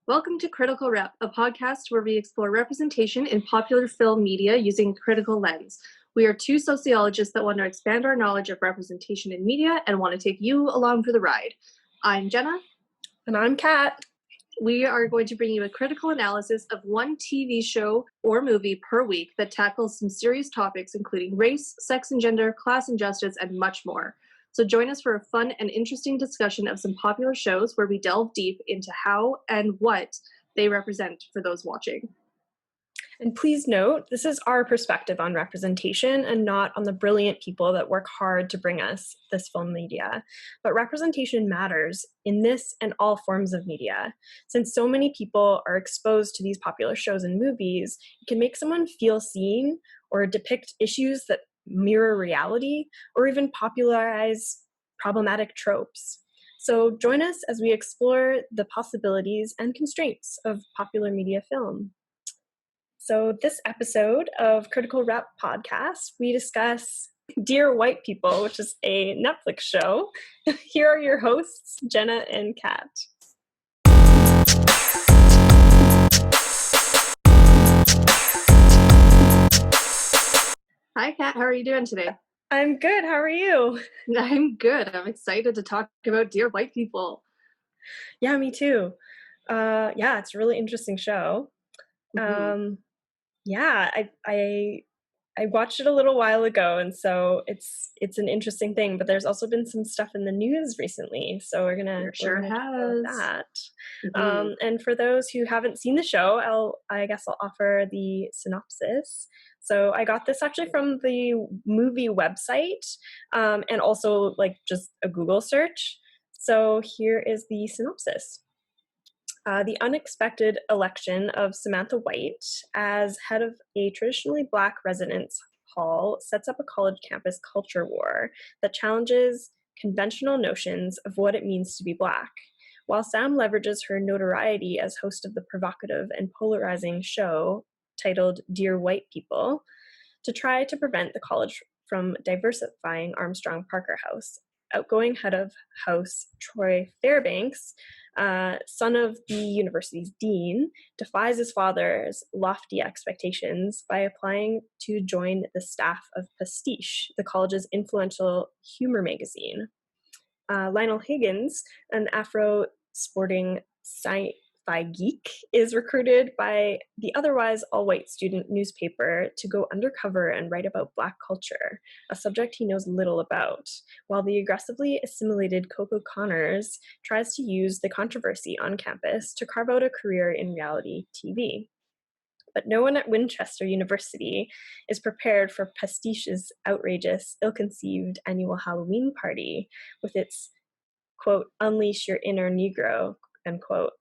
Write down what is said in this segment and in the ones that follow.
Welcome to Critical Rep, a podcast where we explore representation in popular film media using a critical lens. We are two sociologists that want to expand our knowledge of representation in media and want to take you along for the ride. I'm Jenna. And I'm Kat. We are going to bring you a critical analysis of one TV show or movie per week that tackles some serious topics including race, sex and gender, class injustice, and much more. So join us for a fun and interesting discussion of some popular shows where we delve deep into how and what they represent for those watching. And please note, this is our perspective on representation and not on the brilliant people that work hard to bring us this film media. But representation matters in this and all forms of media. Since so many people are exposed to these popular shows and movies, it can make someone feel seen or depict issues that mirror reality or even popularize problematic tropes. So join us as we explore the possibilities and constraints of popular media film. So this episode of Critical Rep podcast, we discuss Dear White People, which is a Netflix show. Here are your hosts, Jenna and Kat. Hi, Kat. How are you doing today? I'm good. How are you? I'm good. I'm excited to talk about Dear White People. Yeah, me too. It's a really interesting show. Mm-hmm. I watched it a little while ago, and so it's an interesting thing. But there's also been some stuff in the news recently, so we're gonna talk about that. Mm-hmm. And for those who haven't seen the show, I guess I'll offer the synopsis. So I got this actually from the movie website, and also just a Google search. So here is the synopsis. The unexpected election of Samantha White as head of a traditionally Black residence hall sets up a college campus culture war that challenges conventional notions of what it means to be Black. While Sam leverages her notoriety as host of the provocative and polarizing show titled Dear White People to try to prevent the college from diversifying Armstrong Parker House. Outgoing head of house Troy Fairbanks, son of the university's dean, defies his father's lofty expectations by applying to join the staff of Pastiche, the college's influential humor magazine. Lionel Higgins, an Afro-sporting sci-fi geek, is recruited by the otherwise all-white student newspaper to go undercover and write about Black culture, a subject he knows little about, while the aggressively assimilated Coco Connors tries to use the controversy on campus to carve out a career in reality TV. But no one at Winchester University is prepared for Pastiche's outrageous, ill-conceived annual Halloween party with its, quote, unleash your inner Negro, unquote,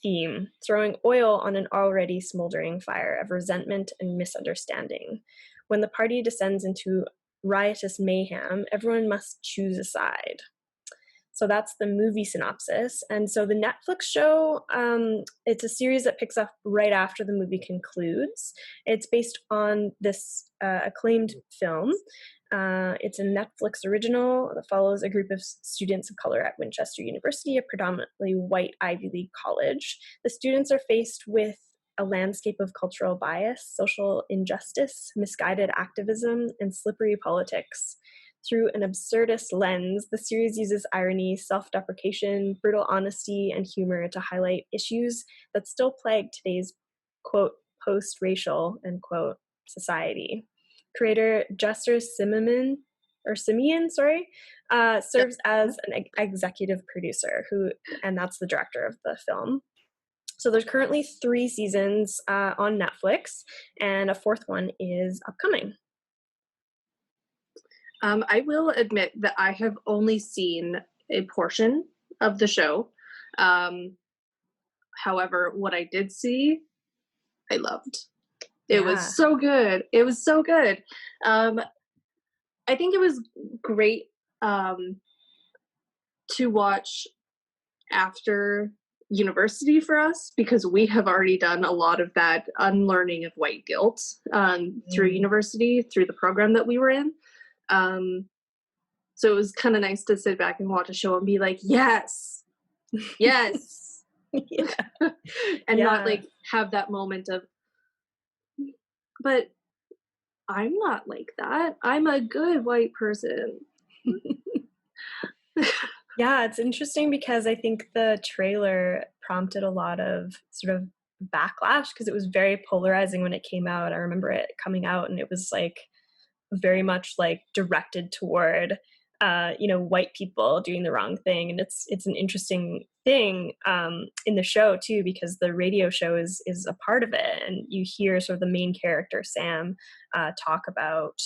theme, throwing oil on an already smoldering fire of resentment and misunderstanding. When the party descends into riotous mayhem, everyone must choose a side. So that's the movie synopsis. And so the Netflix show, it's a series that picks up right after the movie concludes. It's based on this acclaimed film. It's a Netflix original that follows a group of students of color at Winchester University, a predominantly white Ivy League college. The students are faced with a landscape of cultural bias, social injustice, misguided activism, and slippery politics. Through an absurdist lens, the series uses irony, self-deprecation, brutal honesty, and humor to highlight issues that still plague today's, quote, post-racial, end quote, society. Creator Jester Simeon serves as an executive producer, and that's the director of the film. So there's currently 3 seasons on Netflix, and a 4th one is upcoming. I will admit that I have only seen a portion of the show. However, what I did see, I loved. It was so good. It was so good. I think it was great to watch after university for us because we have already done a lot of that unlearning of white guilt through university, through the program that we were in. So it was kind of nice to sit back and watch a show and be like, yes. Yeah. and not Yeah. like have that moment of, but I'm not like that. I'm a good white person. Yeah, it's interesting because I think the trailer prompted a lot of sort of backlash because it was very polarizing when it came out. I remember it coming out and it was like very much like directed toward white people doing the wrong thing. And it's an interesting thing in the show too, because the radio show is a part of it, and you hear sort of the main character Sam talk about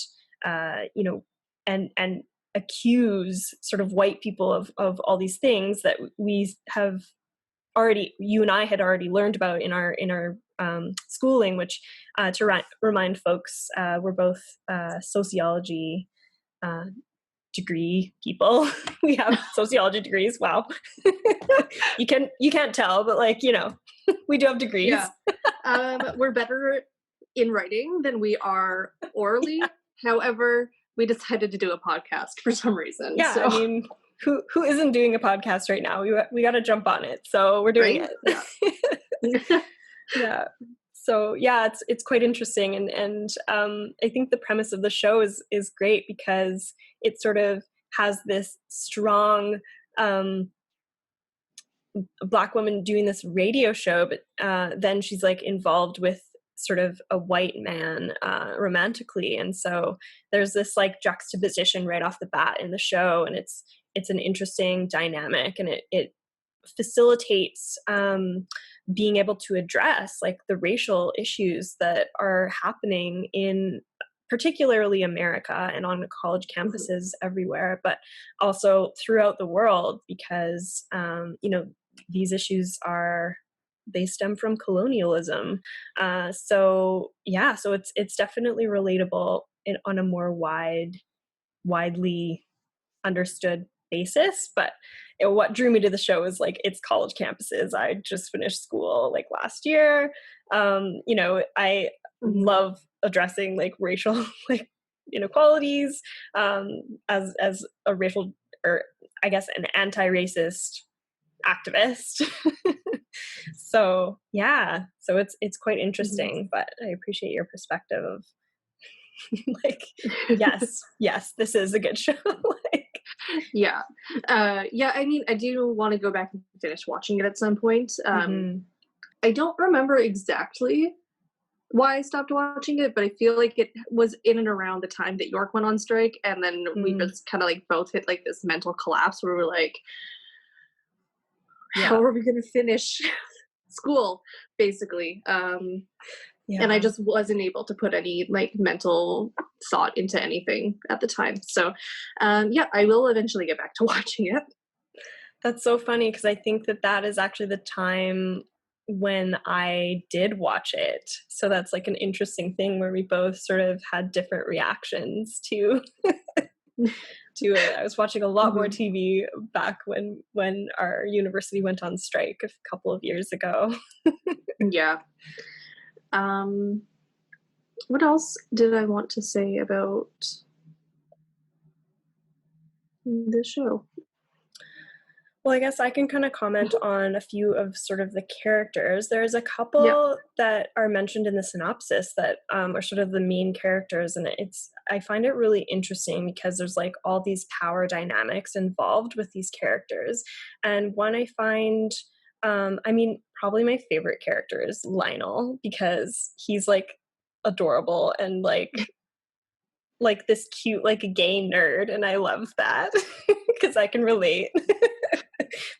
and accuse sort of white people of all these things that we have already, you and I had already learned about in our schooling, which remind folks, we're both sociology degree people. We have sociology degrees. Wow. You can't tell, but like, we do have degrees. Yeah. We're better in writing than we are orally. Yeah. However, we decided to do a podcast for some reason. Yeah, so. I mean, who isn't doing a podcast right now? We got to jump on it, so we're doing Right? it. Yeah. Yeah. So yeah, it's quite interesting, and I think the premise of the show is great because it sort of has this strong Black woman doing this radio show, but then she's like involved with sort of a white man romantically, and so there's this like juxtaposition right off the bat in the show, and it's an interesting dynamic, and it facilitates being able to address like the racial issues that are happening in particularly America and on college campuses everywhere, but also throughout the world, because these issues they stem from colonialism. So it's definitely relatable on a more widely understood basis. But what drew me to the show is like its college campuses. I just finished school like last year. I love addressing like racial like inequalities as a racial, or I guess an anti-racist activist. So yeah, so it's quite interesting, but I appreciate your perspective of like, yes, this is a good show. Like, Yeah. I mean, I do want to go back and finish watching it at some point. I don't remember exactly why I stopped watching it, but I feel like it was in and around the time that York went on strike, and then we just kind of like both hit like this mental collapse where we're like, how are we going to finish school, basically? And I just wasn't able to put any like mental thought into anything at the time. So I will eventually get back to watching it. That's so funny because I think that is actually the time when I did watch it. So that's like an interesting thing where we both sort of had different reactions to to it. I was watching a lot more TV back when our university went on strike a couple of years ago. Yeah. What else did I want to say about the show? Well, I guess I can kind of comment on a few of sort of the characters. There's a couple that are mentioned in the synopsis that are sort of the main characters, and I find it really interesting because there's like all these power dynamics involved with these characters. And one I find, probably my favorite character is Lionel, because he's like adorable and like this cute, like a gay nerd, and I love that because I can relate.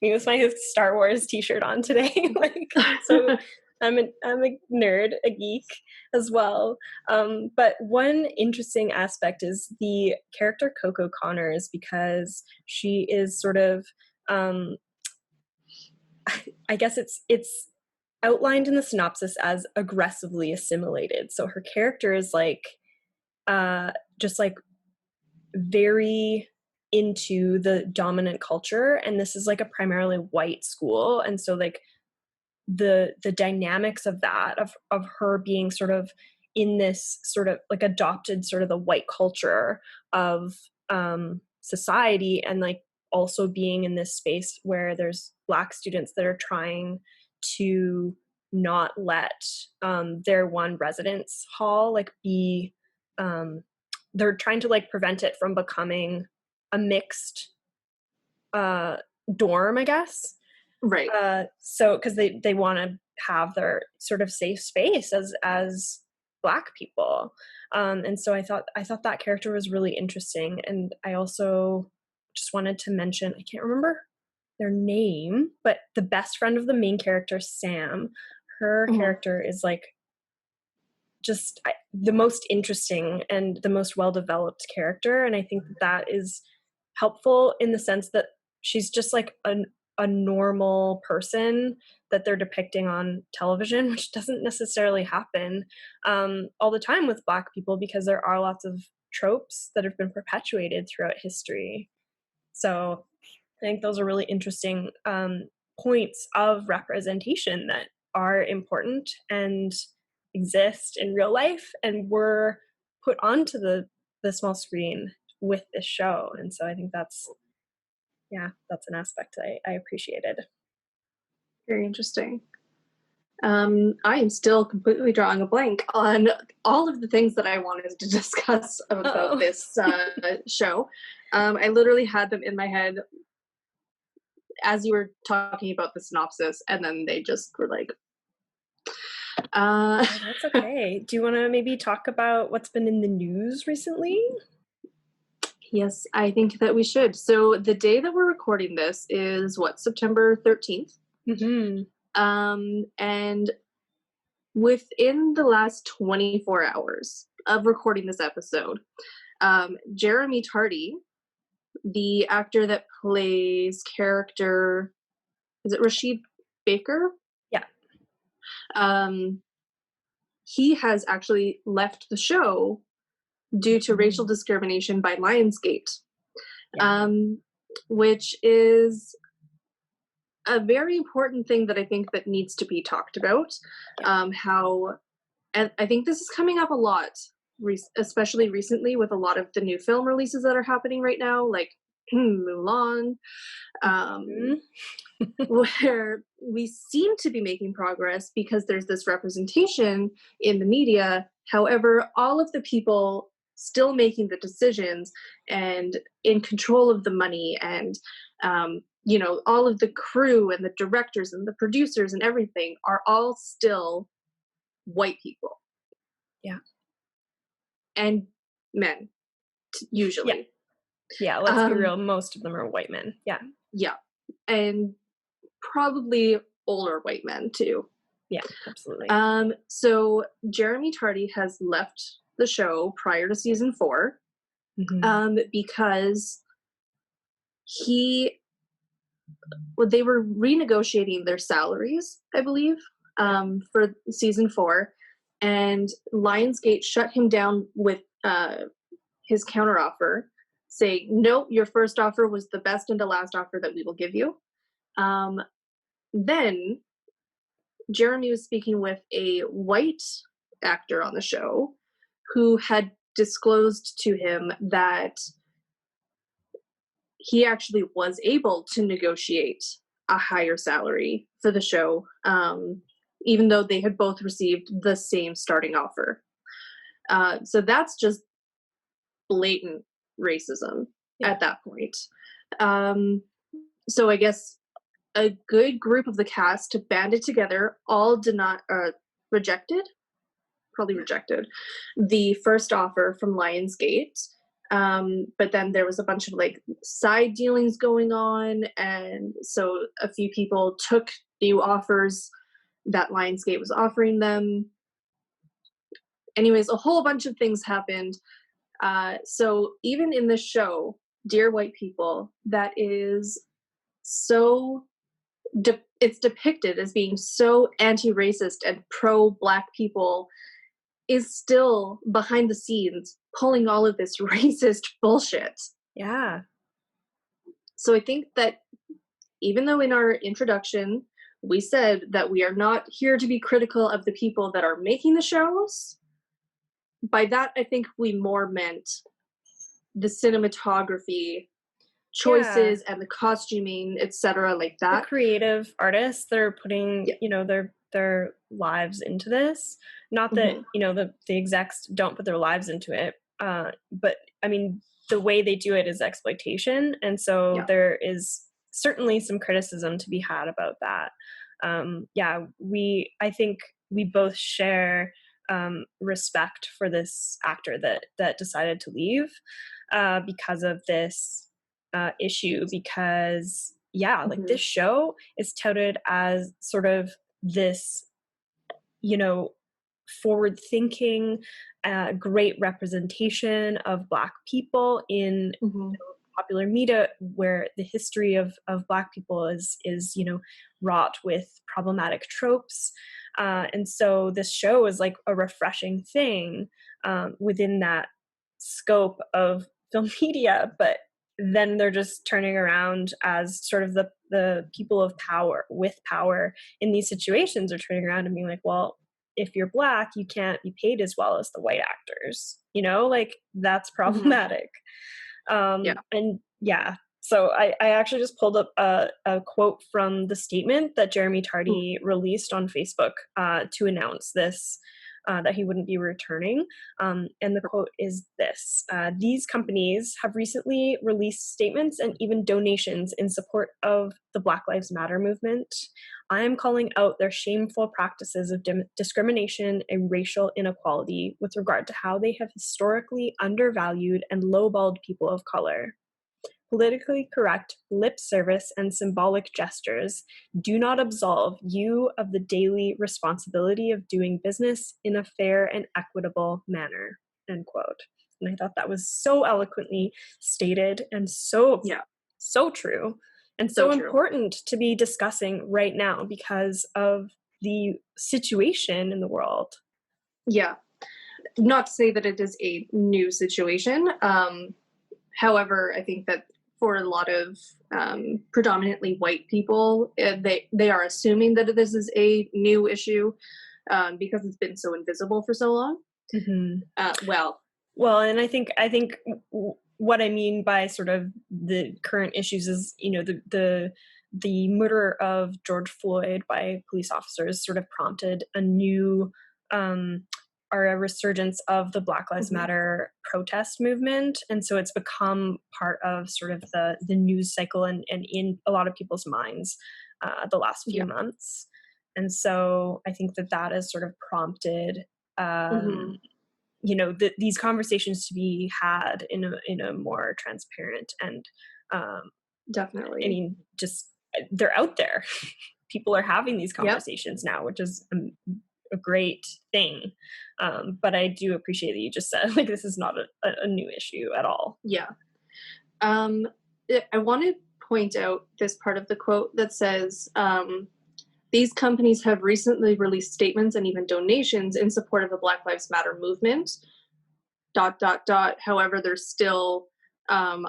Me with my Star Wars t-shirt on today. Like, so I'm a nerd, a geek as well. But one interesting aspect is the character Coco Connors, because she is sort of, I guess it's outlined in the synopsis as aggressively assimilated. So her character is like, just like very into the dominant culture, and this is like a primarily white school, and so like the dynamics of that of her being sort of in this sort of like adopted sort of the white culture of society, and like also being in this space where there's Black students that are trying to not let their one residence hall like be they're trying to like prevent it from becoming a mixed dorm, I guess. Right. So because they want to have their sort of safe space as Black people, and so I thought that character was really interesting, and I also just wanted to mention, I can't remember their name, but the best friend of the main character, Sam, her character is like just the most interesting and the most well-developed character, and I think that is helpful in the sense that she's just like a normal person that they're depicting on television, which doesn't necessarily happen all the time with Black people, because there are lots of tropes that have been perpetuated throughout history. So I think those are really interesting points of representation that are important and exist in real life and were put onto the small screen with this show. And so I think that's an aspect I appreciated. Very interesting. I am still completely drawing a blank on all of the things that I wanted to discuss about this show. I literally had them in my head as you were talking about the synopsis, and then they just were like, that's okay. Do you want to maybe talk about what's been in the news recently? Yes, I think that we should. So the day that we're recording this is September 13th. Mm-hmm. And within the last 24 hours of recording this episode, Jeremy Tardy, the actor that plays character, is it Rashid Baker? Yeah. He has actually left the show due to racial discrimination by Lionsgate, which is a very important thing that I think that needs to be talked about. And I think this is coming up a lot, especially recently with a lot of the new film releases that are happening right now, like Mulan, where we seem to be making progress because there's this representation in the media. However, all of the people still making the decisions and in control of the money and all of the crew and the directors and the producers and everything are all still white people. Yeah. And men, usually. Yeah, let's be real. Most of them are white men. Yeah. Yeah. And probably older white men, too. Yeah, absolutely. So Jeremy Tardy has left the show prior to season 4 because they were renegotiating their salaries, I believe, for season 4, and Lionsgate shut him down with his counteroffer, saying, "No, your first offer was the best and the last offer that we will give you." Then Jeremy was speaking with a white actor on the show who had disclosed to him that he actually was able to negotiate a higher salary for the show, even though they had both received the same starting offer. So that's just blatant racism at that point. So I guess a good group of the cast banded together, all rejected the first offer from Lionsgate. But then there was a bunch of like side dealings going on, and so a few people took new offers that Lionsgate was offering them. Anyways, a whole bunch of things happened. So even in this show, Dear White People, that is so it's depicted as being so anti-racist and pro-Black people, is still behind the scenes pulling all of this racist bullshit. Yeah. So I think that even though in our introduction we said that we are not here to be critical of the people that are making the shows, by that I think we more meant the cinematography choices and the costuming, etc., like that. The creative artists, they're putting, they're their lives into this. Not that, Mhm. you know, the execs don't put their lives into it, but I mean, the way they do it is exploitation. And so Yeah. there is certainly some criticism to be had about that. Yeah, I think we both share respect for this actor that decided to leave because of this issue. Because yeah, like Mhm. this show is touted as sort of this, you know, forward thinking, great representation of Black people in Mhm. popular media, where the history of Black people is, you know, wrought with problematic tropes. And so this show is like a refreshing thing within that scope of film media. But then they're just turning around as sort of the people of power with power in these situations are turning around and being like, well, if you're Black, you can't be paid as well as the white actors, you know, like that's Mhm. problematic. Yeah. And yeah, so I actually just pulled up a quote from the statement that Jeremy Mm. Tardy released on Facebook to announce this, that he wouldn't be returning. And the quote is this: these companies have recently released statements and even donations in support of the Black Lives Matter movement. I am calling out their shameful practices of discrimination and racial inequality with regard to how they have historically undervalued and lowballed people of color. Politically correct lip service and symbolic gestures do not absolve you of the daily responsibility of doing business in a fair and equitable manner. End quote. And I thought that was so eloquently stated and Yeah. so true and So so true. important to be discussing right now because of the situation in the world. Yeah. Not to say that it is a new situation. However, I think that for a lot of predominantly white people, they are assuming that this is a new issue because it's been so invisible for so long. Mm-hmm. Well, Well, and I think what I mean by sort of the current issues is, you know, the murder of George Floyd by police officers sort of prompted a new or a resurgence of the Black Lives mhm, Matter protest movement, and so it's become part of sort of the news cycle and in a lot of people's minds the last few yeah, months, and so I think that has sort of prompted. hmm, You know, these conversations to be had in a more transparent and um, I definitely. mean, just they're out there. People are having these Yep. conversations now, which is a great thing. But I do appreciate that you just said like this is not a new issue at all. Yeah. Um, I want to point out this part of the quote that says, these companies have recently released statements and even donations in support of the Black Lives Matter movement. Dot, dot, dot. However, they're still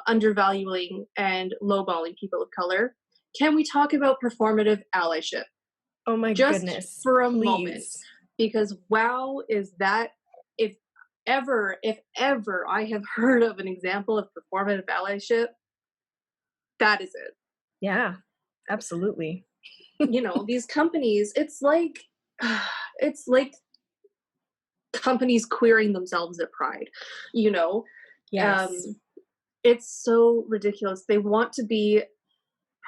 undervaluing and lowballing people of color. Can we talk about performative allyship Oh my just goodness, for a moment? please. Because wow, is that if if ever I have heard of an example of performative allyship, that is it. Yeah, absolutely. You know, these companies, it's like it's like companies queering themselves at Pride, you know? Yes. Um, it's so ridiculous. They want to be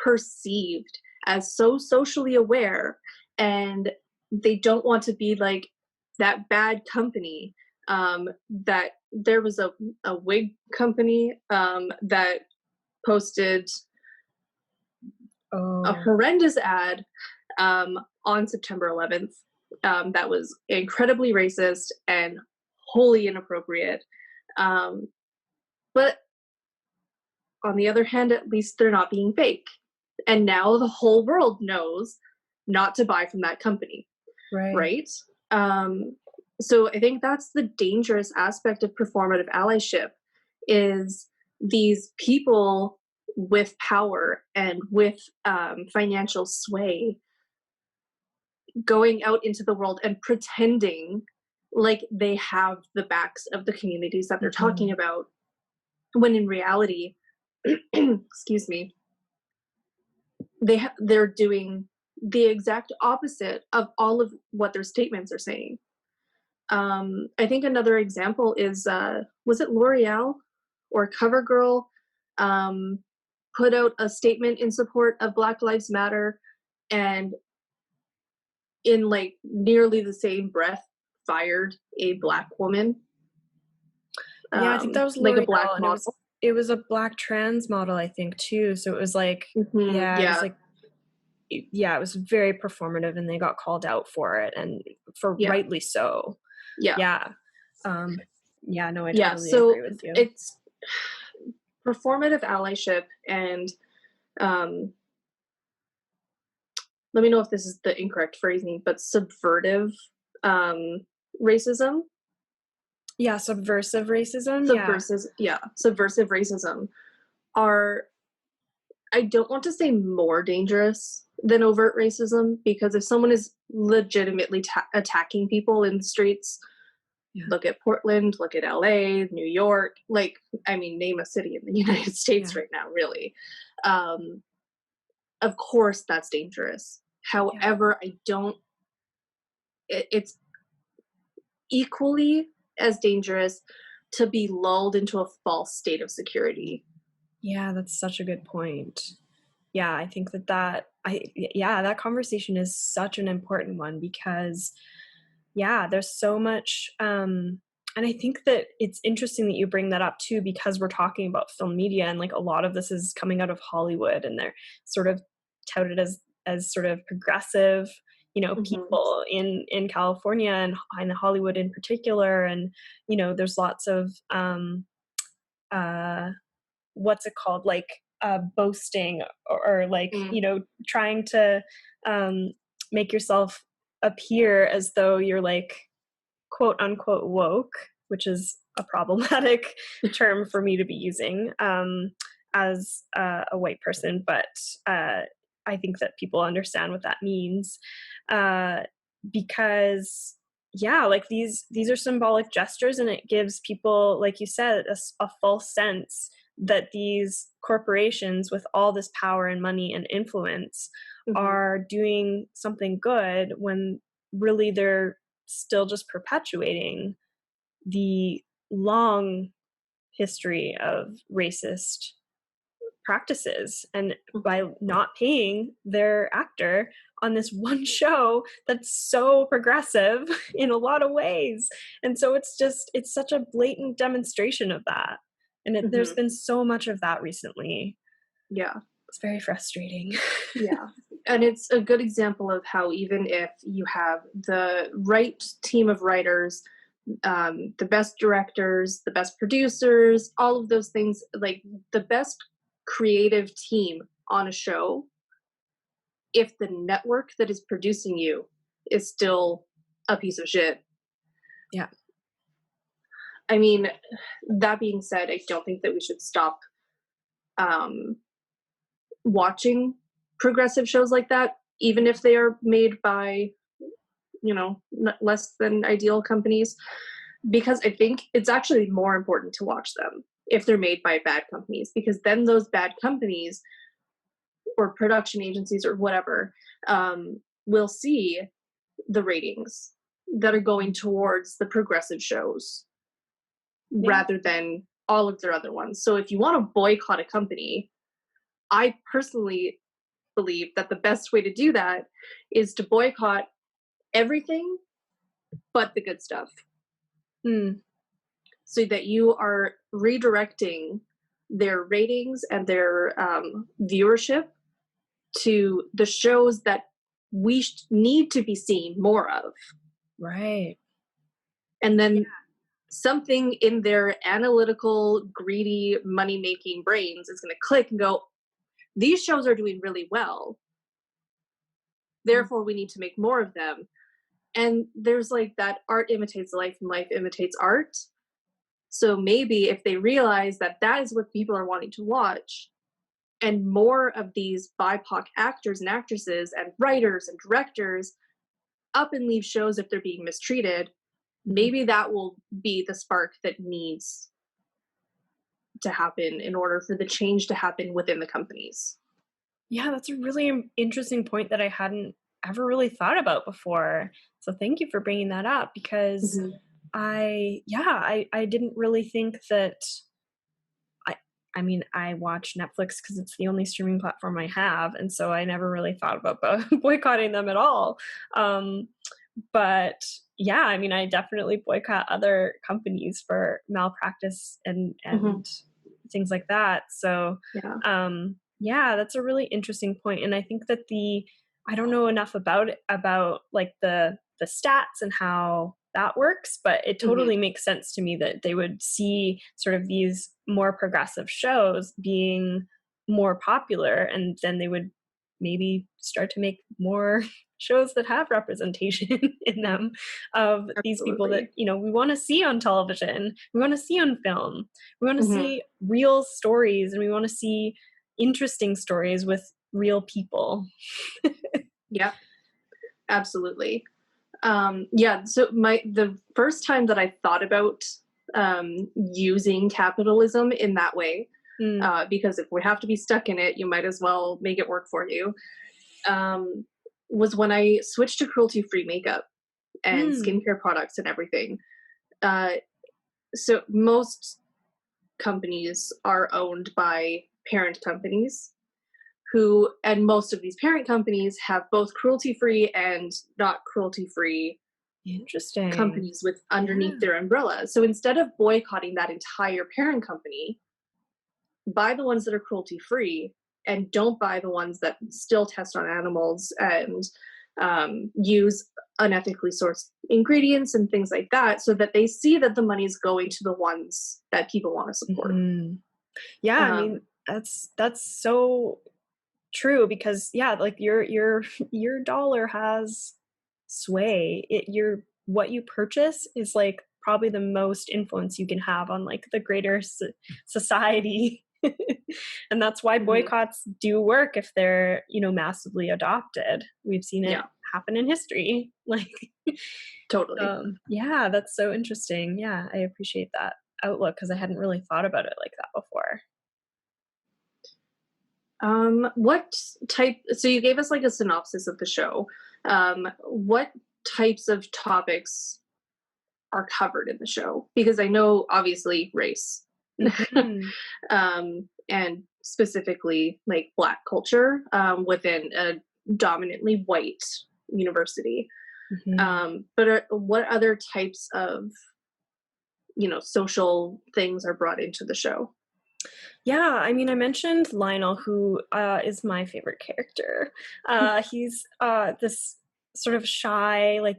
perceived as so socially aware, and they don't want to be like that bad company. That there was a wig company that posted a Oh. horrendous ad on September 11th that was incredibly racist and wholly inappropriate. Um, but on the other hand, at least they're not being fake. And now the whole world knows not to buy from that company, Right. right? Um, so I think that's the dangerous aspect of performative allyship is these people with power and with financial sway going out into the world and pretending like they have the backs of the communities that they're talking Mhm. about, when in reality, excuse me, they're doing the exact opposite of all of what their statements are saying. I think another example is was it L'Oreal or CoverGirl um, put out a statement in support of Black Lives Matter, and in like nearly the same breath fired a black woman, Yeah, I think that was like a L'Oreal, black and model. it was a black trans model, I think, too. So it was like, Hmm, yeah, it was yeah, like, yeah, it was very performative, and they got called out for it, and for yeah, rightly so. yeah, Yeah. Um, yeah, no, I yeah. totally So agree with you. it's performative allyship, and um, let me know if this is the incorrect phrasing, but subvertive um, racism, Yeah, subversive racism. Yeah. subversive racism are, I don't want to say more dangerous than overt racism, because if someone is legitimately attacking people in the streets, Yeah. look at Portland, look at LA, New York, like, I mean, name a city in the United States Yeah. right now, really. Um, of course, that's dangerous. Yeah. However, it's equally as dangerous to be lulled into a false state of security. Yeah, that's such a good point. Yeah, I think yeah, that conversation is such an important one because yeah, there's so much and I think that it's interesting that you bring that up too because we're talking about film media and like a lot of this is coming out of Hollywood and they're sort of touted as sort of progressive, Mm-hmm. people in California and in Hollywood in particular and there's lots of uh what's it called like boasting or like Mm. trying to um make yourself appear as though you're like quote unquote woke, which is a problematic term for me to be using as a white person, but I think that people understand what that means uh, because yeah, like these are symbolic gestures, and it gives people, like you said, a false sense that these corporations with all this power and money and influence Mm-hmm. are doing something good when really they're still just perpetuating the long history of racist practices and by Mm-hmm. not paying their actor on this one show that's so progressive in a lot of ways. And so it's such a blatant demonstration of that, and there's Mm-hmm. been so much of that recently. Yeah. It's very frustrating. Yeah. And it's a good example of how, even if you have the right team of writers, the best directors, the best producers, all of those things, like the best creative team on a show, if the network that is producing you is still a piece of shit. Yeah. I mean, that being said, I don't think that we should stop um, watching progressive shows like that, even if they are made by, less than ideal companies, because I think it's actually more important to watch them if they're made by bad companies, because then those bad companies or production agencies or whatever will see the ratings that are going towards the progressive shows Yeah. rather than all of their other ones. So if you want to boycott a company, I personally believe that the best way to do that is to boycott everything but the good stuff, Hmm. so that you are redirecting their ratings and their viewership to the shows that we need to be seeing more of. Right. And then something in their analytical, greedy, money making brains is going to click and go, these shows are doing really well. Therefore, we need to make more of them. And there's like that art imitates life and life imitates art. So maybe if they realize that that is what people are wanting to watch, and more of these BIPOC actors and actresses and writers and directors up and leave shows if they're being mistreated, maybe that will be the spark that needs to happen in order for the change to happen within the companies. Yeah, that's a really interesting point that I hadn't ever really thought about before. So thank you for bringing that up because Mhm. I didn't really think that I I mean, I watch Netflix because it's the only streaming platform I have, and so I never really thought about boycotting them at all. Um, but yeah, I mean, I definitely boycott other companies for malpractice Mhm. and things like that. So, Yeah. yeah, that's a really interesting point, and I think that the I don't know enough about it, about like the stats and how that works, but it Mhm. totally makes sense to me that they would see sort of these more progressive shows being more popular, and then they would maybe start to make more shows that have representation in them of these people that, Absolutely. you know, we want to see on television, we want to see on film, we want to Mhm. see real stories, and we want to see interesting stories with real people. Yep. Absolutely. Yeah. So the first time that I thought about using capitalism in that way, Mm. because if we have to be stuck in it, you might as well make it work for you. Um, was when I switched to cruelty-free makeup and Mm. skincare products and everything. Uh, so most companies are owned by parent companies and most of these parent companies have both cruelty free and not cruelty free Interesting. companies with underneath Yeah. their umbrella. So instead of boycotting that entire parent company, buy the ones that are cruelty free and don't buy the ones that still test on animals and use unethically sourced ingredients and things like that, so that they see that the money is going to the ones that people want to support. Mhm. Yeah, I mean, Um, that's so true because yeah, like your your dollar has sway. Your what you purchase is like probably the most influence you can have on like the greater society. And that's why mhm. boycotts do work if they're, you know, massively adopted. We've seen it Yeah, happen in history. Like totally. yeah, that's so interesting. Yeah, I appreciate that outlook because I hadn't really thought about it like that before. What type? So you gave us like a synopsis of the show. What types of topics are covered in the show? Because I know obviously race, Mhm. and specifically like Black culture within a dominantly white university. Mhm. What other types of social things are brought into the show? Yeah, I mean, I mentioned Lionel, who is my favorite character. He's this sort of shy, like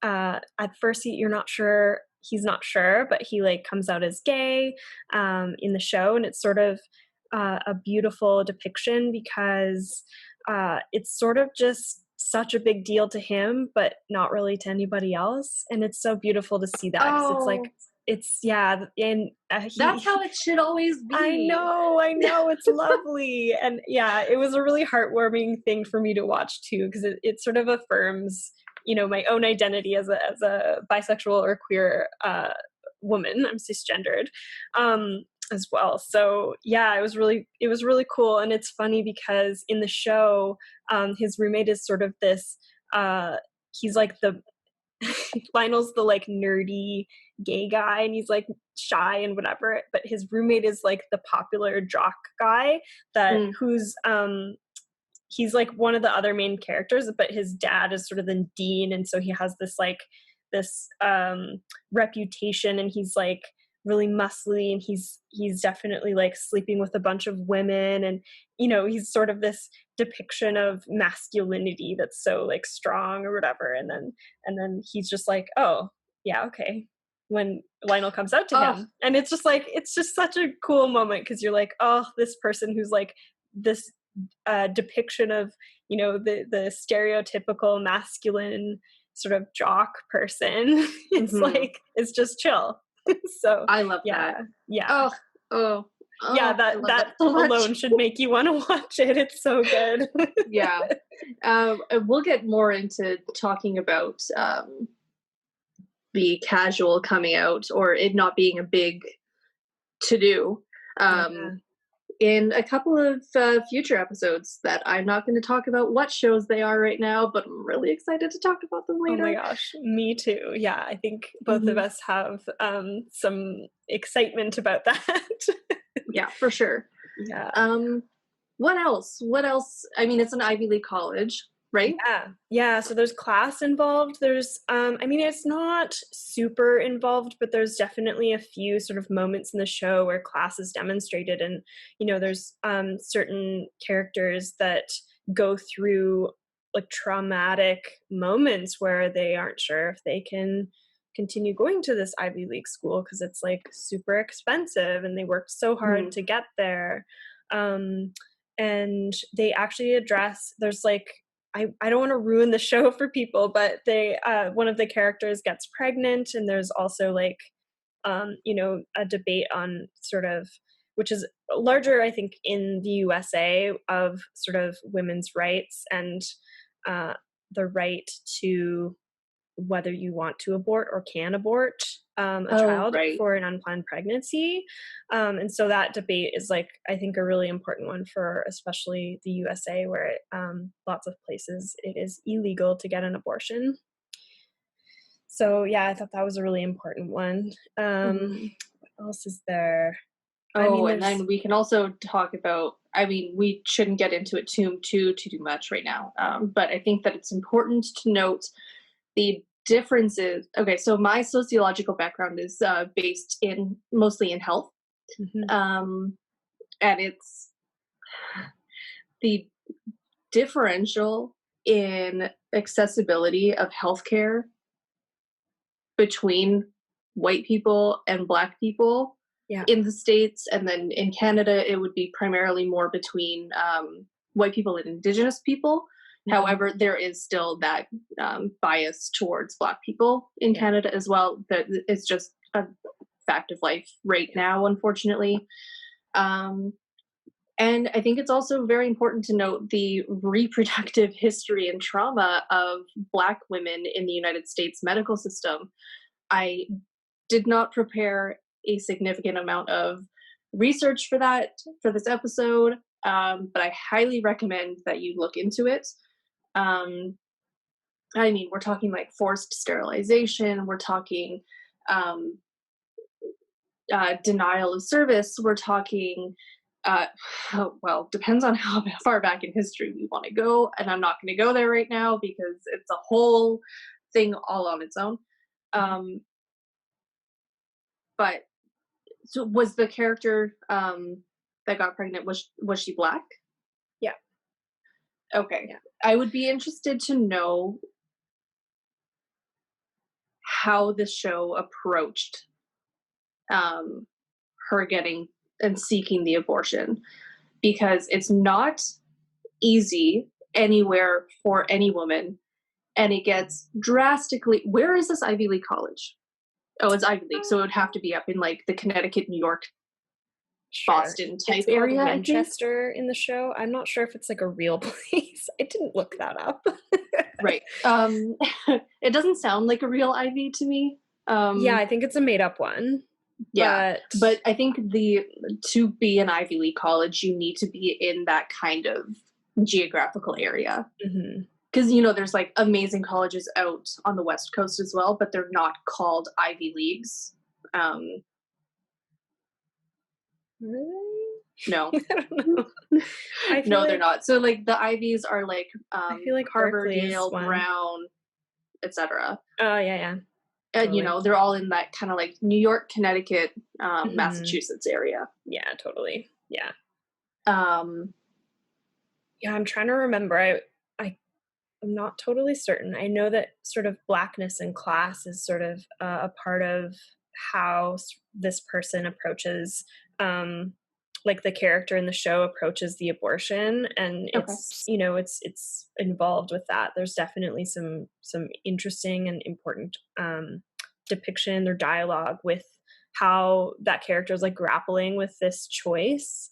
at first you're not sure he's not sure, but he like comes out as gay in the show, and it's sort of a beautiful depiction because it's sort of just such a big deal to him, but not really to anybody else, and it's so beautiful to see that because it's like Oh, it's yeah, and that's how it should always be. I know, it's lovely, and yeah, it was a really heartwarming thing for me to watch too, because it sort of affirms, you know, my own identity as a bisexual or queer woman. I'm cisgendered, as well. So yeah, it was really cool, and it's funny because in the show, his roommate is sort of this. He's like the Lionel's the like nerdy gay guy and he's like shy and whatever, but his roommate is like the popular jock guy that Mm, who's he's like one of the other main characters, but his dad is sort of the dean, and so he has this like this reputation, and he's like really muscly, and he's definitely like sleeping with a bunch of women, and you know he's sort of this depiction of masculinity that's so like strong or whatever, and then he's just like, oh yeah, okay, when Lionel comes out to oh, him, and it's just like it's just such a cool moment because you're like, oh, this person who's like this depiction of, you know, the stereotypical masculine sort of jock person it's mhm. like it's just chill. So I love that. yeah, yeah, Oh, oh, yeah, oh, I that love that that so much. alone should make you want to watch it. It's so good. Yeah. And we'll get more into talking about the casual coming out or it not being a big to do Yeah. um, in a couple of future episodes that I'm not going to talk about what shows they are right now, but I'm really excited to talk about them Oh later. my gosh, me too. Yeah, I think both of us have some excitement about that. Yeah, for sure. Yeah. What else? What else? I mean, it's an Ivy League college, right? Yeah. So there's class involved. There's, I mean, it's not super involved, but there's definitely a few sort of moments in the show where class is demonstrated, and there's certain characters that go through like traumatic moments where they aren't sure if they can continue going to this Ivy League school because it's like super expensive, and they worked so hard to get there. And they actually address, there's like, I don't want to ruin the show for people, but they one of the characters gets pregnant, and there's also like a debate on sort of, which is larger I think in the USA, of sort of women's rights and the right to whether you want to abort or can abort a child Right. for an unplanned pregnancy. And so that debate is like, I think, a really important one for especially the USA, where lots of places it is illegal to get an abortion. So yeah, I thought that was a really important one. What else is there? And then we can also talk about, I mean, we shouldn't get into it too much right now, but I think that it's important to note the differences. Okay, so my sociological background is based mostly in health, and it's the differential in accessibility of healthcare between white people and Black people in the States, and then in Canada it would be primarily more between white people and Indigenous people. However, there is still that bias towards Black people in Canada as well. That it's just a fact of life right now, unfortunately. And I think it's also very important to note the reproductive history and trauma of Black women in the United States medical system. I did not prepare a significant amount of research for this episode, but I highly recommend that you look into it. I mean, we're talking like forced sterilization, we're talking denial of service, we're talking, well, depends on how far back in history we want to go, and I'm not going to go there right now because it's a whole thing all on its own. But so was the character that got pregnant, was she Black? Yeah. Okay. Yeah. I would be interested to know how the show approached her getting and seeking the abortion, because it's not easy anywhere for any woman, and it gets drastically. Where is this Ivy League college? Oh, it's Ivy League, so it would have to be up in like the Connecticut, New York, Boston type area. Manchester in the show. I'm not sure if it's like a real place. I didn't look that up. Right. It doesn't sound like a real Ivy to me. Yeah, I think it's a made up one. Yeah, but I think to be an Ivy League college, you need to be in that kind of geographical area. Because there's like amazing colleges out on the West Coast as well, but they're not called Ivy Leagues. Really? No. I don't know. No, they're not. So like the Ivies are like I feel like Harvard, Berkeley Yale, is one. Brown, etc. Oh yeah. And they're all in that kind of like New York, Connecticut, Massachusetts area. Yeah, totally. Yeah. Yeah, I'm trying to remember. I'm not totally certain. I know that sort of Blackness in class is sort of a part of how this person approaches, like the character in the show approaches the abortion, and it's it's involved with that. There's definitely some interesting and important depiction or dialogue with how that character is like grappling with this choice,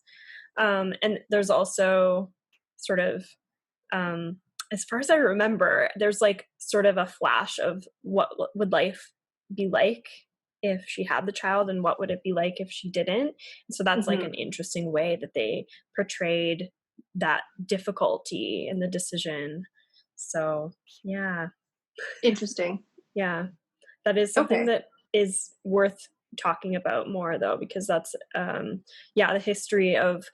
and there's also sort of as far as I remember, there's like sort of a flash of what would life be like if she had the child, and what would it be like if she didn't. And so that's like Mhm. an interesting way that they portrayed that difficulty in the decision. So yeah, Interesting. yeah, that is something Okay. that is worth talking about more, though, because that's yeah, the history of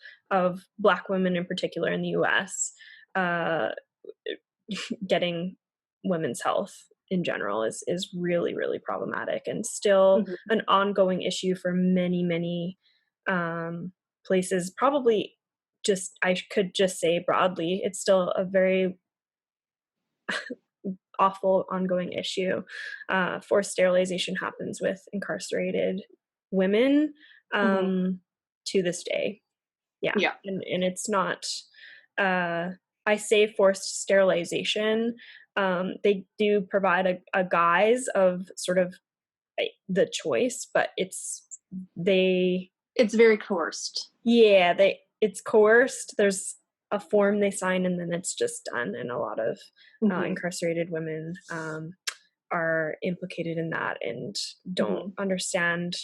Black women in particular in the US, uh getting women's health in general is really, really problematic, and still Mhm. an ongoing issue for many, many places. Probably, just I could just say broadly, it's still a very awful ongoing issue. Forced sterilization happens with incarcerated women, Mhm. to this day. Yeah, Yeah. and it's not, uh I say forced sterilization. They do provide a guise of sort of, the choice, but they It's very coerced. yeah, it's coerced. There's a form they sign, and then it's just done, and a lot of, Mhm. incarcerated women, are implicated in that and don't Mhm. understand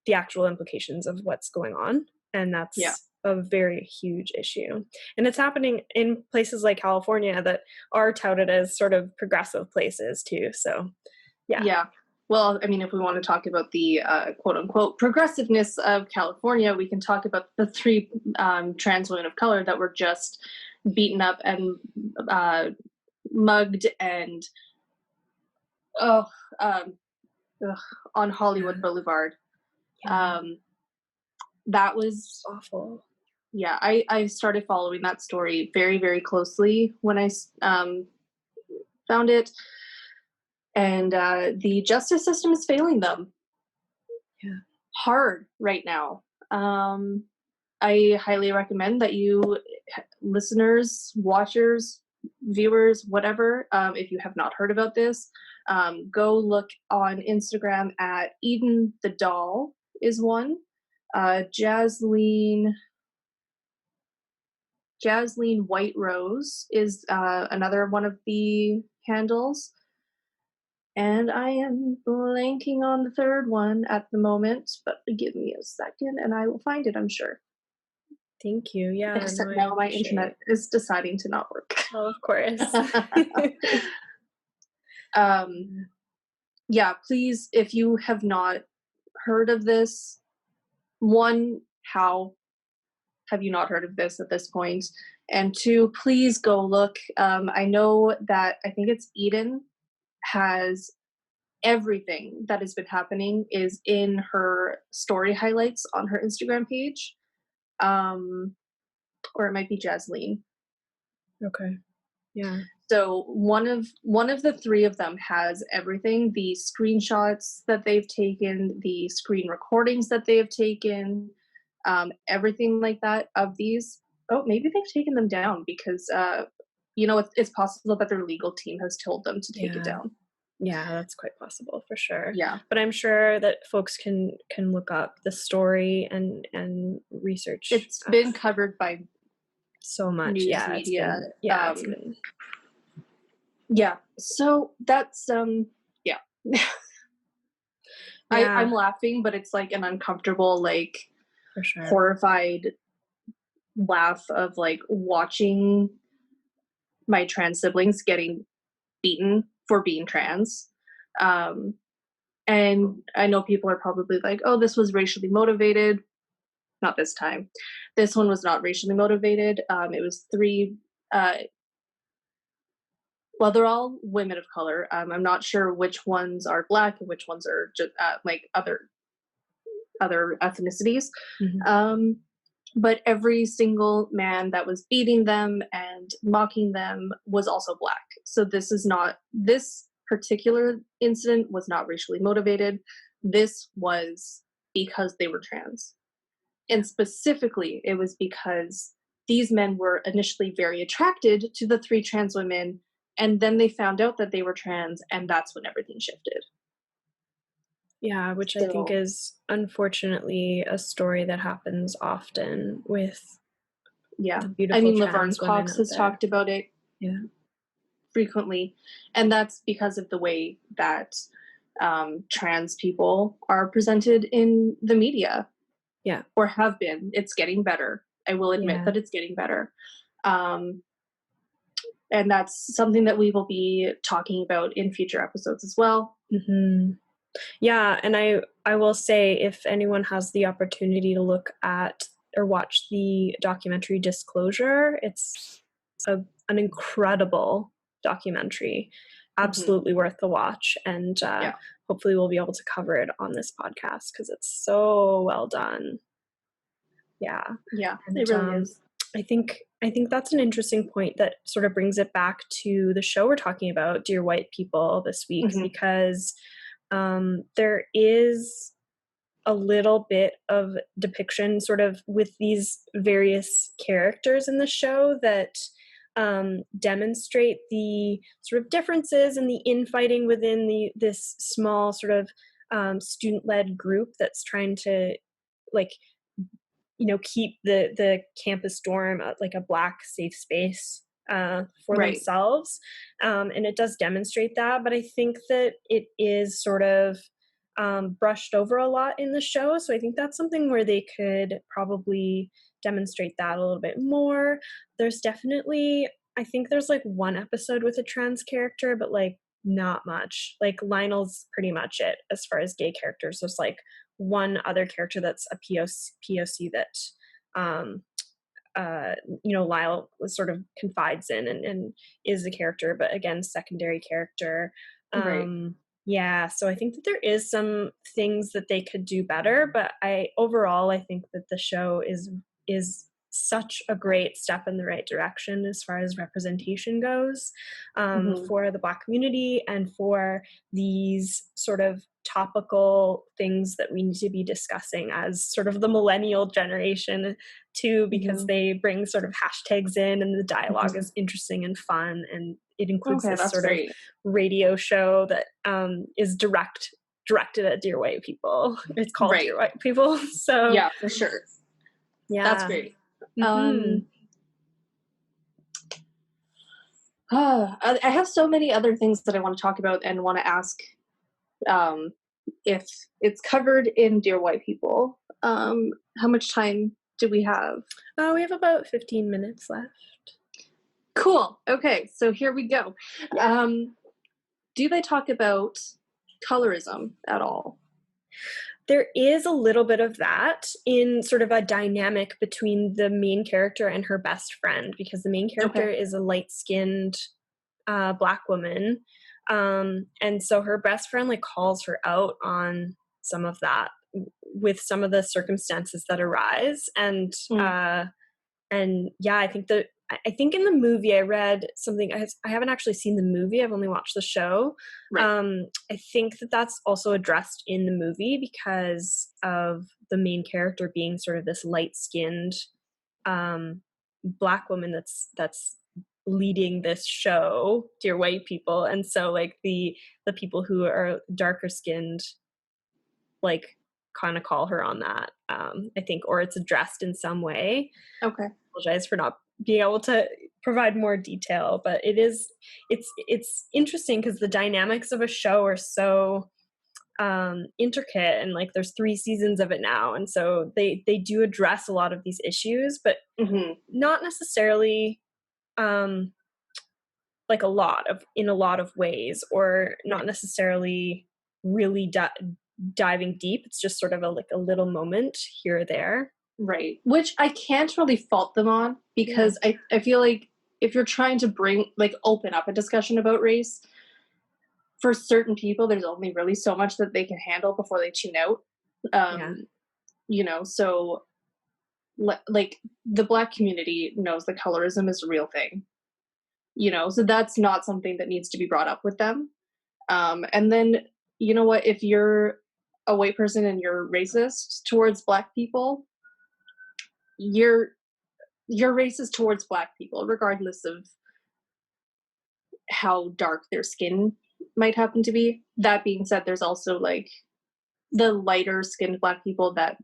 the actual implications of what's going on, and Yeah. that's a very huge issue. And it's happening in places like California that are touted as sort of progressive places too. So yeah. Yeah. Well, I mean, if we want to talk about the quote unquote progressiveness of California, we can talk about the three trans women of color that were just beaten up and uh, mugged and oh, um, ugh, on Hollywood Yeah, Boulevard. yeah, Um, that it's was, awful. yeah, I started following that story very, very closely when I found it. And the justice system is failing them Yeah, hard right now. Um, I highly recommend that you, listeners, watchers, viewers, whatever, if you have not heard about this, go look on Instagram at Eden the Doll is one. Jasleen White Rose is another one of the handles. And I am blanking on the third one at the moment, but give me a second and I will find it, I'm sure. thank you. Yeah, no, Except I now my appreciate. internet is deciding to not work. Oh, of course. um, yeah, please, if you have not heard of this, one, how have you not heard of this at this point? And two, please go look. I know that I think it's Eden has everything that has been happening is in her story highlights on her Instagram page. Um, or it might be Jasleen. Okay. Yeah. So one of the three of them has everything, the screenshots that they've taken, the screen recordings that they have taken, everything like that of these. Oh, maybe they've taken them down because it's possible that their legal team has told them to take it Yeah. down. Yeah, that's quite possible for sure. Yeah. But I'm sure that folks can look up the story and research, It's been covered by so much. news Yeah, media. it's been Yeah. So that's yeah. I'm yeah, laughing, but it's like an uncomfortable, like for sure. horrified laugh of like watching my trans siblings getting beaten for being trans. Um, and I know people are probably like, oh, this was racially motivated. Not this time. This one was not racially motivated. It was three, uh, well, they're all women of color. I'm not sure which ones are black and which ones are just like other ethnicities. Mhm. Um, but every single man that was beating them and mocking them was also black. So this particular incident was not racially motivated. This was because they were trans. And specifically, it was because these men were initially very attracted to the three trans women, and then they found out that they were trans, and that's when everything shifted. Yeah, which I think So, is unfortunately a story that happens often with yeah. the I beautiful mean, Laverne trans women Cox out has there. talked about it Yeah. frequently, and that's because of the way that trans people are presented in the media. Yeah. Or have been. It's getting better. I will admit that it's getting better. And that's something that we will be talking about in future episodes as well. Mm-hmm. Yeah, and I will say, if anyone has the opportunity to look at or watch the documentary Disclosure, it's an incredible documentary, absolutely worth the watch, and hopefully we'll be able to cover it on this podcast because it's so well done. Yeah, and, it really is. I think that's an interesting point that sort of brings it back to the show we're talking about, Dear White People, this week, because there is a little bit of depiction sort of with these various characters in the show that demonstrate the sort of differences and the infighting within this small sort of student-led group that's trying to, like, keep the campus dorm like a Black safe space for themselves. And it does demonstrate that, but I think that it is sort of brushed over a lot in the show. So I think that's something where they could probably demonstrate that a little bit more. There's definitely, I think there's like one episode with a trans character, but like not much. Like Lionel's pretty much it as far as gay characters. There's like one other character that's a POC that Lyle was sort of confides in and is a character, but again, secondary character. Yeah, so I think that there is some things that they could do better, but overall I think that the show is such a great step in the right direction as far as representation goes for the Black community and for these sort of topical things that we need to be discussing as sort of the millennial generation too, because they bring sort of hashtags in and the dialogue is interesting and fun, and it includes this sort of radio show that is directed at Dear White People. It's called Dear White People. So yeah, for sure. Yeah, that's great. I have so many other things that I want to talk about and want to ask if it's covered in Dear White People. How much time do we have? We have about 15 minutes left. Cool. Okay, so here we go. Do they talk about colorism at all? There is a little bit of that in sort of a dynamic between the main character and her best friend, because the main character is a light-skinned Black woman. And so her best friend like calls her out on some of that with some of the circumstances that arise. And yeah, I think in the movie I read something, I haven't actually seen the movie, I've only watched the show. I think that that's also addressed in the movie because of the main character being sort of this light-skinned Black woman that's leading this show, Dear White People. And so like the people who are darker skinned like kind of call her on that, I think, or it's addressed in some way. I apologize for not being able to provide more detail, but it's interesting because the dynamics of a show are so intricate, and like there's 3 seasons of it now, and so they do address a lot of these issues, but not necessarily like in a lot of ways, or not necessarily really diving deep. It's just sort of a little moment here or there. Right. Which I can't really fault them on, because I feel like if you're trying to open up a discussion about race, for certain people, there's only really so much that they can handle before they tune out. So like the Black community knows that colorism is a real thing, so that's not something that needs to be brought up with them. And then, you know what, if you're a white person and you're racist towards Black people, you're racist towards Black people, regardless of how dark their skin might happen to be. That being said, there's also like the lighter skinned Black people that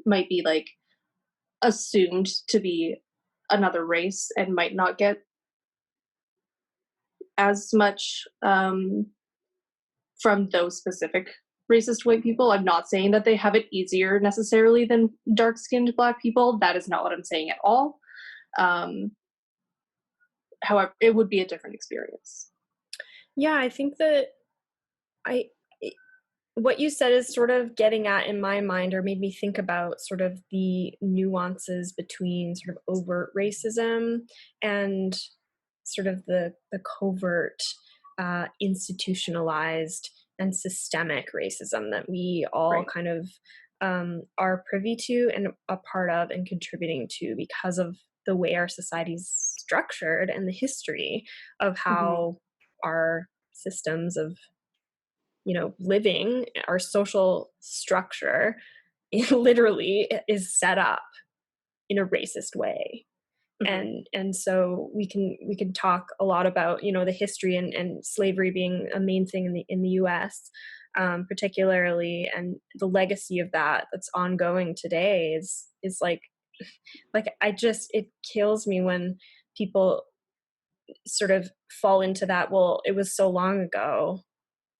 might be like assumed to be another race and might not get as much from those specific racist white people. I'm not saying that they have it easier necessarily than dark-skinned Black people. That is not what I'm saying at all. However, it would be a different experience. Yeah, I think that what you said is sort of getting at, in my mind, or made me think about sort of the nuances between sort of overt racism and sort of the covert, institutionalized and systemic racism that we all kind of are privy to and a part of and contributing to because of the way our society's structured and the history of how our systems of living, our social structure literally is set up in a racist way. And so we can talk a lot about the history and slavery being a main thing in the US, particularly, and the legacy of that's ongoing today is like it kills me when people sort of fall into that, well, it was so long ago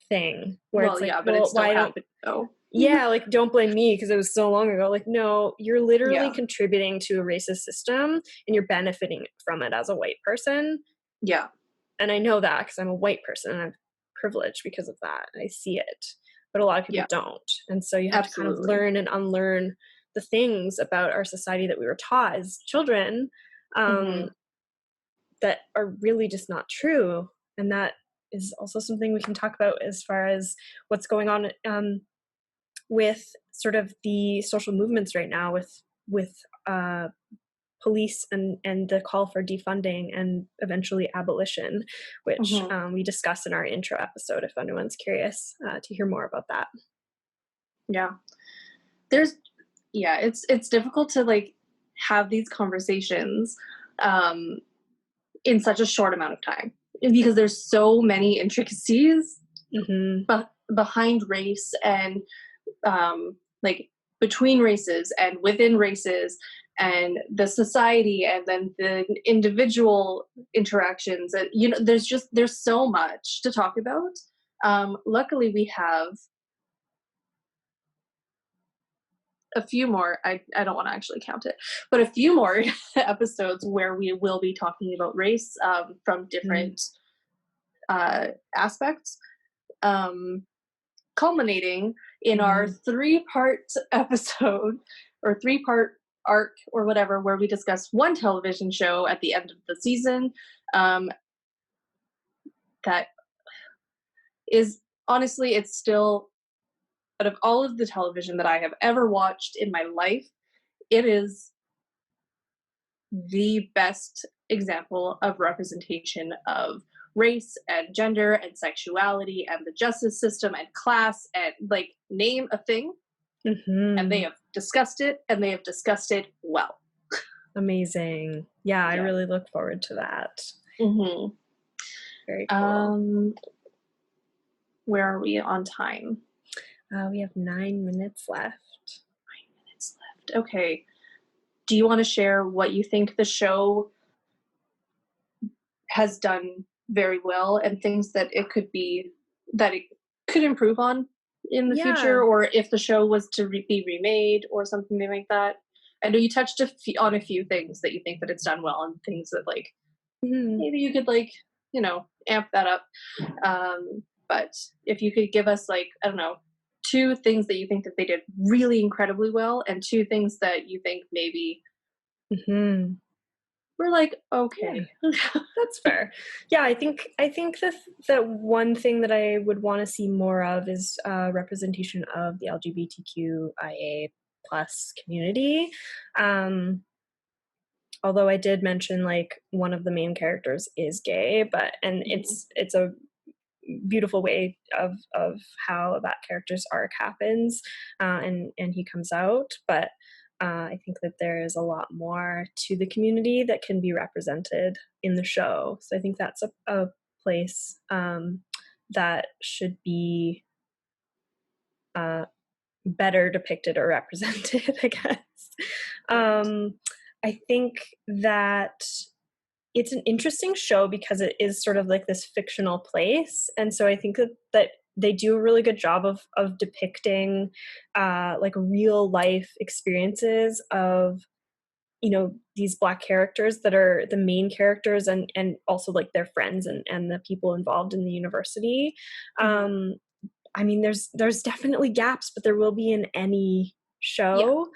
thing, where it's like, but well, it's still why happening though. Yeah, like, don't blame me because it was so long ago. Like, no, you're literally contributing to a racist system and you're benefiting from it as a white person. Yeah. And I know that because I'm a white person and I'm privileged because of that. I see it. But a lot of people don't. And so you have to kind of learn and unlearn the things about our society that we were taught as children that are really just not true. And that is also something we can talk about as far as what's going on with sort of the social movements right now with police and the call for defunding and eventually abolition, which we discussed in our intro episode, if anyone's curious to hear more about that. It's difficult to like have these conversations in such a short amount of time because there's so many intricacies behind race and like between races and within races and the society and then the individual interactions, and there's so much to talk about. Luckily we have a few more, I don't want to actually count it, but a few more episodes where we will be talking about race from different aspects, culminating in our 3-part episode or 3-part arc or whatever, where we discuss one television show at the end of the season that is, honestly, it's still, out of all of the television that I have ever watched in my life, it is the best example of representation of race and gender and sexuality and the justice system and class and like name a thing, and they have discussed it, and they have discussed it well. Amazing. Yeah, I really look forward to that. Very cool. Where are we on time? We have 9 minutes left. 9 minutes left. Okay. Do you want to share what you think the show has done very well and things that it could improve on in the future, or if the show was to be remade or something like that? I know you touched on a few things that you think that it's done well and things that like maybe you could like amp that up, but if you could give us like, I don't know, 2 things that you think that they did really incredibly well and 2 things that you think maybe we're like, okay. That's fair. Yeah, I think that one thing that I would want to see more of is representation of the LGBTQIA plus community. Although I did mention like one of the main characters is gay, and it's a beautiful way of how that character's arc happens, and he comes out, but I think that there is a lot more to the community that can be represented in the show. So I think that's a place that should be better depicted or represented, I guess. I think that it's an interesting show because it is sort of like this fictional place. And so I think that they do a really good job of depicting like real life experiences of, you know, these Black characters that are the main characters, and also like their friends and the people involved in the university. Mhm. I mean, there's definitely gaps, but there will be in any Yeah. show.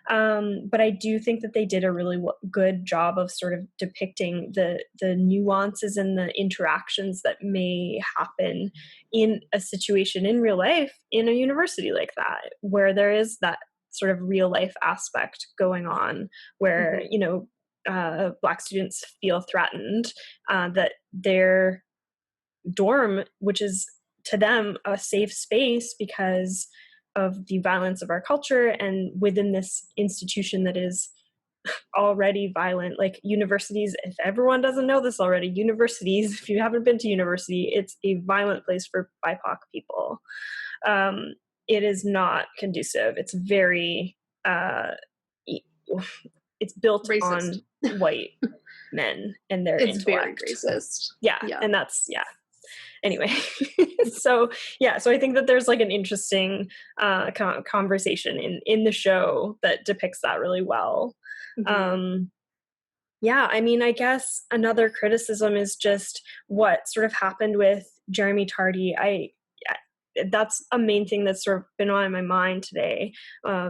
But I do think that they did a really good job of sort of depicting the nuances and the interactions that may happen in a situation in real life in a university like that, where there is that sort of real life aspect going on, where, Mhm. you know, Black students feel threatened, that their dorm, which is to them a safe space because of the violence of our culture, and within this institution that is already violent, like universities, if everyone doesn't know this already, universities, if you haven't been to university, it's a violent place for BIPOC people. um, it is not conducive. It's very e- it's built Racist. on white men and their It's very intellect. racist. Yeah, Yeah. and that's, yeah, anyway. So yeah, so I think that there's like an interesting conversation in the show that depicts that really well. Mhm. um yeah, I mean, I guess another criticism is just what sort of happened with Jeremy Tardy. That's a main thing that's sort of been on my mind today,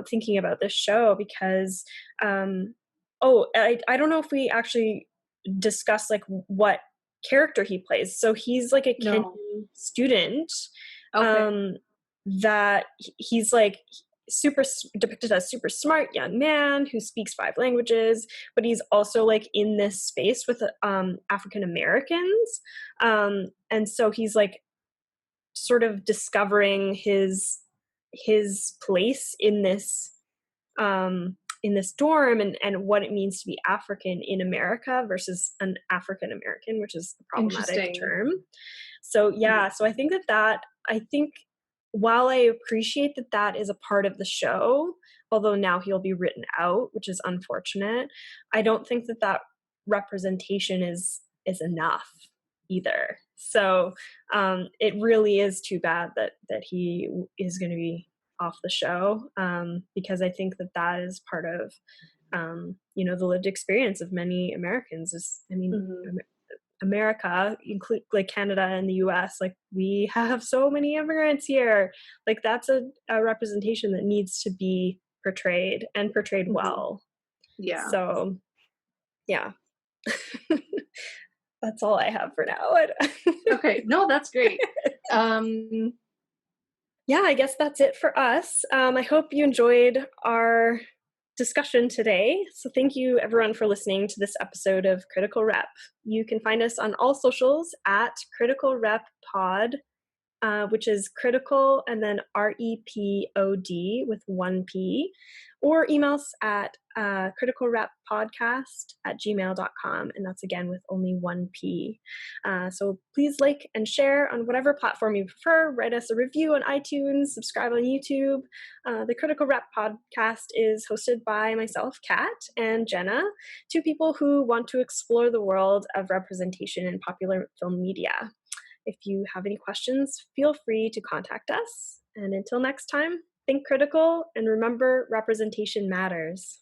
thinking about this show, because I don't know if we actually discussed like what character he plays. So he's like a Kenyan No. student, Okay. um, that he's like depicted as super smart young man who speaks 5 languages, but he's also like in this space with African Americans, and so he's like sort of discovering his place in this dorm, and what it means to be African in America versus an African American, which is a problematic Interesting. term. So Mhm. yeah, so I think I think while I appreciate that that is a part of the show, although now he'll be written out, which is unfortunate, I don't think that that representation is enough either. So it really is too bad that he is going to be off the show, because I think that that is part of, you know, the lived experience of many Americans. Is, I mean, Mhm. America, include like Canada and the US, like we have so many immigrants here. Like that's a representation that needs to be portrayed, and portrayed Mhm. well. Yeah. So yeah. That's all I have for now. Okay. No, that's great. Um, Yeah, I guess that's it for us. I hope you enjoyed our discussion today. So thank you everyone for listening to this episode of Critical Rep. You can find us on all socials at Critical Rep Pod, which is critical and then REPOD with 1P, or email us at criticalreppodcast@gmail.com, and that's again with only 1P. So please like and share on whatever platform you prefer. Write us a review on iTunes, subscribe on YouTube. The Critical Rep podcast is hosted by myself, Kat, and Jenna, two people who want to explore the world of representation in popular film media. If you have any questions, feel free to contact us. And until next time, think critical and remember representation matters.